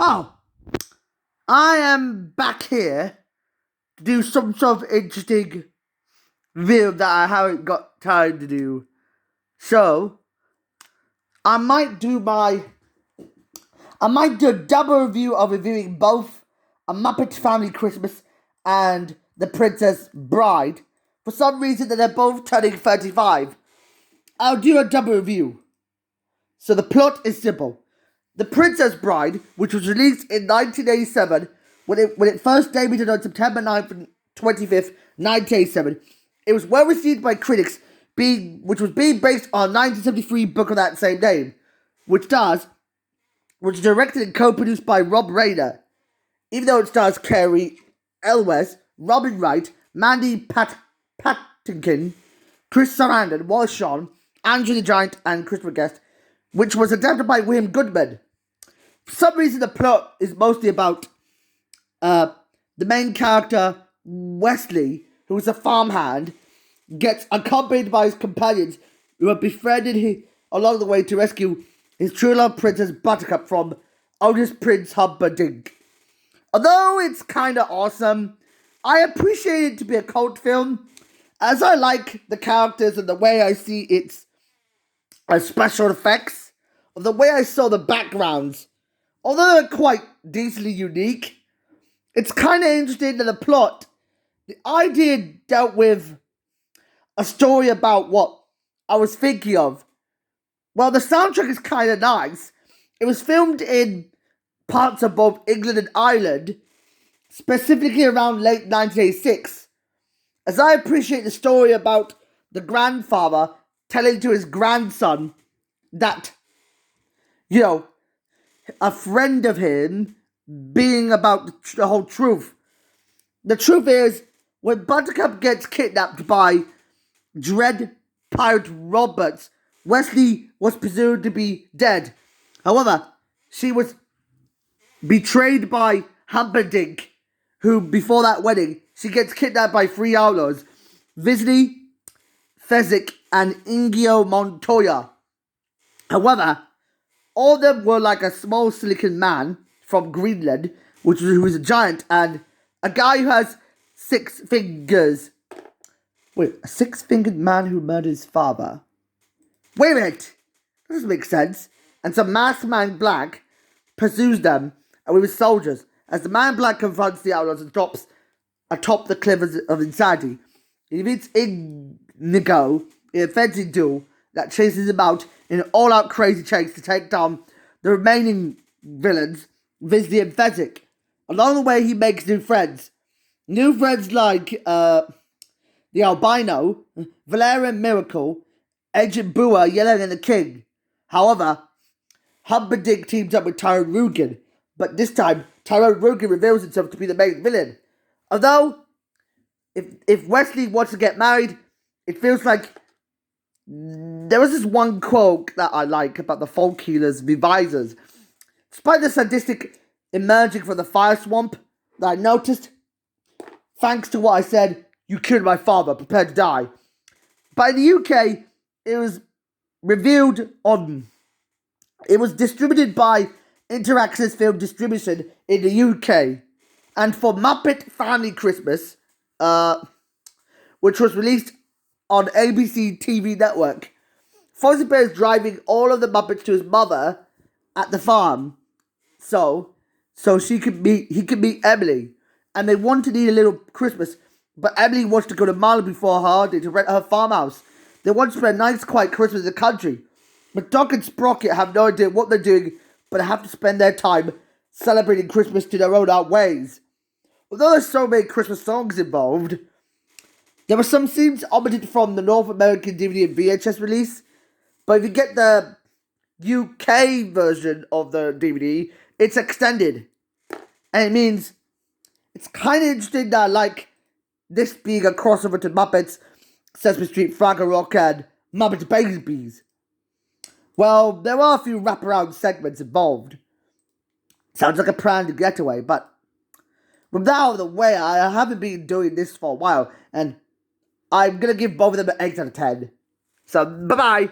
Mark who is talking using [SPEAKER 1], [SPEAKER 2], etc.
[SPEAKER 1] Oh, I am back here to do some sort of interesting video that I haven't got time to do. So, I might do a double review of reviewing both A Muppet Family Christmas and The Princess Bride. For some reason that they're both turning 35. I'll do a double review. So the plot is simple. The Princess Bride, which was released in 1987, when it first debuted on September 9th and 25th, 1987, it was well received by critics, which was being based on a 1973 book of that same name, which is directed and co-produced by Rob Reiner, even though it stars Carrie Elwes, Robin Wright, Mandy Patinkin, Chris Sarandon, Wallace Shawn, Andrew the Giant, and Christopher Guest, which was adapted by William Goodman. For some reason, the plot is mostly about the main character, Wesley, who is a farmhand, gets accompanied by his companions who have befriended him along the way to rescue his true love Princess Buttercup from Otis Prince Humperdinck. Although it's kinda awesome, I appreciate it to be a cult film, as I like the characters and the way I see its special effects, of the way I saw the backgrounds. Although they're quite decently unique, it's kind of interesting that the plot, the idea dealt with a story about what I was thinking of. Well, the soundtrack is kind of nice. It was filmed in parts of both England and Ireland, specifically around late 1986. As I appreciate the story about the grandfather telling to his grandson that, a friend of him being about the whole truth. The truth is, when Buttercup gets kidnapped by Dread Pirate Roberts, Wesley was presumed to be dead. However, she was betrayed by Humperdinck, who, before that wedding, she gets kidnapped by three outlaws, Visley, Fezzik, and Inigo Montoya. However, all of them were like a small silicon man from Greenland, who is a giant, and a guy who has 6 fingers. Wait, a 6-fingered man who murdered his father. Wait a minute! That doesn't make sense. And some masked man Black pursues them with his soldiers, as the man Black confronts the outlaws and drops atop the cliff of insanity. He meets Inigo in a fencing duel that chases him out in an all-out crazy chase to take down the remaining villains, Visley and Fezzik. Along the way, he makes new friends. New friends like the Albino, Valerian Miracle, Agent Bua, Yellow and the King. However, Humperdinck teams up with Tyrone Rugen, but this time, Tyrone Rugen reveals himself to be the main villain. Although, if Wesley wants to get married, it feels like there was this one quote that I like about the folk healers' revisers. Despite the sadistic emerging from the fire swamp that I noticed, thanks to what I said, you killed my father, prepare to die. But in the UK, it was distributed by Interaxis Film Distribution in the UK. And for Muppet Family Christmas, which was released on ABC TV network, Fozzie Bear is driving all of the Muppets to his mother at the farm, so he could meet Emily, and they want to need a little Christmas, but Emily wants to go to Malibu for her holiday to rent her farmhouse. They want to spend a nice quiet Christmas in the country, but Doc and Sprocket have no idea what they're doing, but have to spend their time celebrating Christmas to their own ways. Although there's so many Christmas songs involved, there were some scenes omitted from the North American DVD and VHS release, but if you get the UK version of the DVD, it's extended. And it means it's kind of interesting that I like this being a crossover to Muppets, Sesame Street, Fraggle Rock, and Muppets Babies. Well, there are a few wraparound segments involved. Sounds like a planned getaway, but from that out of the way, I haven't been doing this for a while, and I'm going to give both of them an 8 out of 10. So, bye-bye!